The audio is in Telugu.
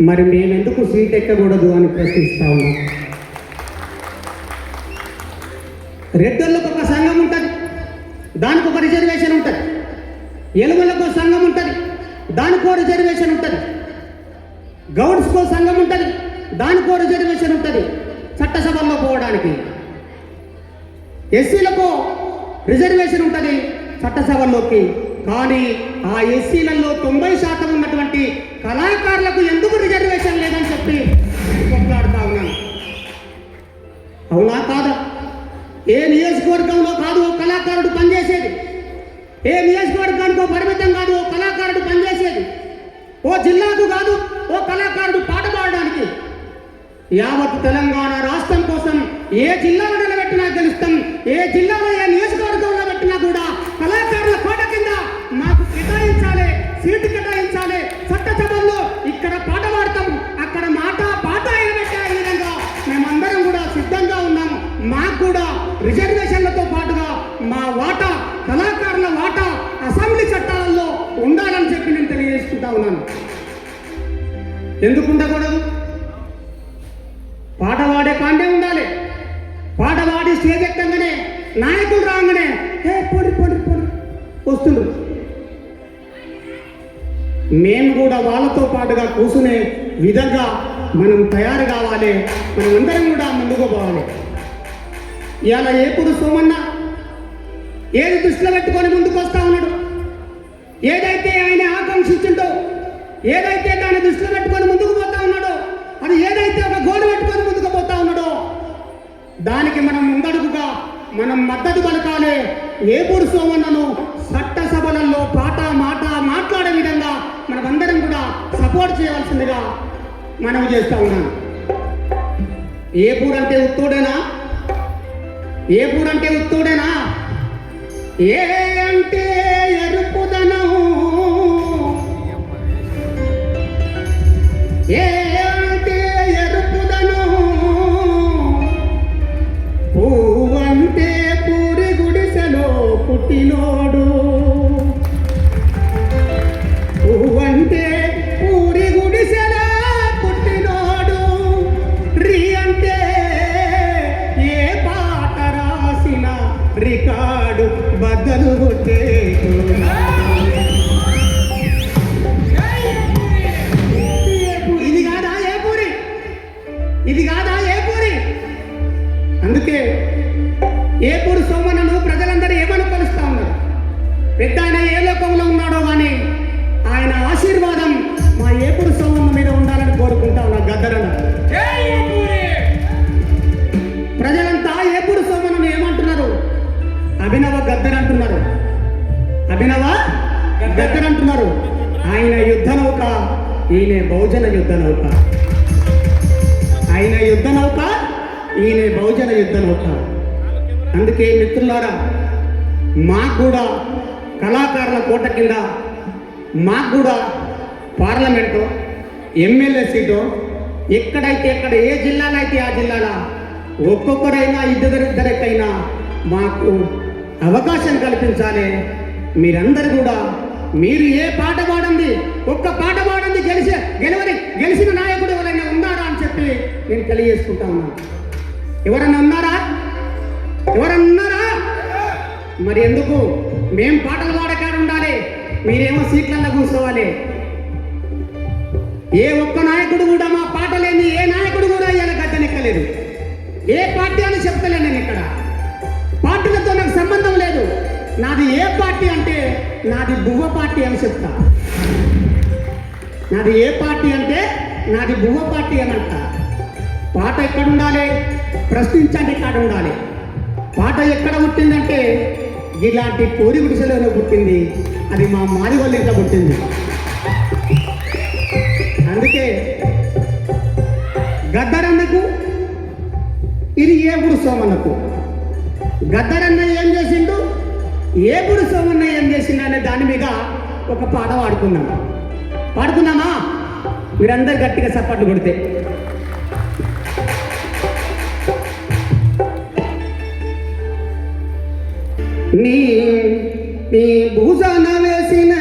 మరి మేమెందుకు సీట్ ఎక్కకూడదు అని ప్రశ్నిస్తా ఉన్నాం. రెడ్డర్లకు ఒక సంఘం ఉంటుంది, దానికి ఒక రిజర్వేషన్ ఉంటుంది. ఎలుగులకు సంఘం ఉంటుంది, దానికో రిజర్వేషన్ ఉంటుంది. గౌడ్స్కో సంఘం ఉంటుంది, దానికో రిజర్వేషన్ ఉంటుంది చట్టసభల్లో పోవడానికి. ఎస్సీలకు రిజర్వేషన్ ఉంటుంది చట్టసభల్లోకి. కానీ ఆ ఎస్సీలలో 90% ఉన్నటువంటి కళాకారులకు ఎందుకు రిజర్వేషన్ లేదని చెప్పి కొట్లాడుతూ ఉన్నాను. అవునా కాదా? ఏ నియోజకవర్గంలో కాదు ఓ కళాకారుడు పనిచేసేది, ఏ నియోజకవర్గానికో పరిమితం కాదు ఓ కళాకారుడు పనిచేసేది, ఓ జిల్లాకు కాదు ఓ కళాకారుడు పాట పాడడానికి. యావత్ తెలంగాణ రాష్ట్రం కోసం ఏ జిల్లాలో నిలబెట్టినా గెలుస్తాం, ఏ జిల్లాలో ఏ నియోజకవర్గంలో పెట్టినా కూడా కళాకారుల కోట కింద మాకు కేటాయించాలి, సీటు కేటాయించాలి. చట్టసభల్లో ఇక్కడ పాట పాడతాం, అక్కడ మాట పాట ఎగబెట్టే విధంగా మేమందరం కూడా సిద్ధంగా ఉన్నాము. మాకు కూడా రిజర్వేషన్లతో పాటుగా మా వాటా, కళాకారుల వాటా అసెంబ్లీ చట్టాలలో ఉండాలని చెప్పి నేను తెలియజేసుకుంటా ఉన్నాను. ఎందుకు ఉండకూడదు? పాట పాడే కాండే ఉండాలి. పాట పాడి స్టేజ్ ఎక్కగానే నాయకులు రాగానే పొడి పొడి పొడి వస్తున్నారు. మేము కూడా వాళ్ళతో పాటుగా కూర్చునే విధంగా మనం తయారు కావాలి. మనం అందరం కూడా ముందుకు పోవాలి. ఇవాళ ఏపుడు సోమన్న ఏది దృష్టిలో పెట్టుకొని ముందుకు వస్తా ఉన్నాడు, ఏదైతే ఆయన ఆకాంక్షించిండో, ఏదైతే దాన్ని దృష్టిలో పెట్టుకొని ముందుకు పోతా ఉన్నాడో, అది ఏదైతే ఒక గోడ పెట్టుకొని ముందుకు పోతా ఉన్నాడో దానికి మనం ముందడుగుగా మనం మద్దతు పలకాలి. ఏపూరు సోమన్నను చట్టసభలలో పాట మాట మాట్లాడే విధంగా మనమందరం కూడా సపోర్ట్ చేయవలసిందిగా మనం చేస్తా ఉన్నాను. ఏపూరు అంటే ఉత్తూడేనా? ఏపూరు అంటే ఉత్తూడేనా? ఏ అంటే ఎరుపుదనం, ఏ అంటే ఎరుపుదనం, పువ్వంటే పూరి గుడిసెలో పుట్టినోడు, పువ్వంటే పూరి గుడిసెలో పుట్టినోడు, రీ అంటే ఏ పాట రాసిన రికార్డు బద్దలు కొట్టే. ఇది కాదా ఏపూరి? అందుకే ఏపూరు సోమన్నను ప్రజలందరూ ఏమని కొలుస్తా ఉన్నారు? పెద్ద ఆయన ఏ లోకంలో ఉన్నాడో కానీ ఆయన ఆశీర్వాదం మా ఏపూరు సోమన్న మీద ఉండాలని కోరుకుంటా ఉన్నా. గద్దరన్న ప్రజలంతా ఏపూరు సోమన్నను ఏమంటున్నారు? అభినవ గద్దర్ అంటున్నారు, అభినవ గద్దర్ అంటున్నారు. ఆయన యుద్ధ నౌక, ఈయన బహుజన యుద్ధ నౌక. ఆయన యుద్ధ నౌక, ఈయన బహుజన యుద్ధ నౌక. అందుకే మిత్రులారా, మాకు కూడా కళాకారుల కోట కింద మాకు కూడా పార్లమెంటు, ఎమ్మెల్యే సీటు ఎక్కడైతే ఎక్కడ ఏ జిల్లాలో అయితే ఆ జిల్లాలో ఒక్కొక్కరైనా ఇద్దరికైనా మాకు అవకాశం కల్పించాలి. మీరందరూ కూడా మీరు ఏ పాట పాడండి, ఒక్క పాట పాడండి, గెలిచిన నాయకుడు ఎవరైనా ఉన్నారా అని చెప్పి నేను తెలియజేసుకుంటా ఉన్నాను. ఎవరన్నా ఉన్నారా? ఎవరన్నారా? మరి ఎందుకు మేం పాటలు పాడకాడు ఉండాలి, మీరేమో సీట్లలో కూర్చోవాలి? ఏ ఒక్క నాయకుడు కూడా మా పాట లేని ఏ నాయకుడు కూడా ఇలా గద్దెనెక్కలేదు. ఏ పార్టీ అని చెప్తలే నేను. ఇక్కడ పార్టీలతో నాకు సంబంధం లేదు. నాది ఏ పార్టీ అంటే నాది బువ్వ పార్టీ అని చెప్తా. నాది ఏ పార్టీ అంటే నాది బువ్వ పార్టీ అని అంట. పాట ఎక్కడ ఉండాలి? ప్రశ్నించండి ఎక్కడ ఉండాలి. పాట ఎక్కడ పుట్టిందంటే ఇలాంటి పూరి గుడిసెలోనే పుట్టింది. అది మా మాదిగొల్ల ఇంట్లో పుట్టింది. అందుకే గద్దరన్నకు, ఇది ఏపూరు సోమన్నకు. గద్దరన్న ఏం చేసిండు, ఏపూరు సోమన్న ఏం చేసిండు అనే దాని మీద ఒక పాట పాడుకున్నామా? మీరందరు గట్టిగా సపోర్ట్ కొడితే. నీ భుజాన వేసిన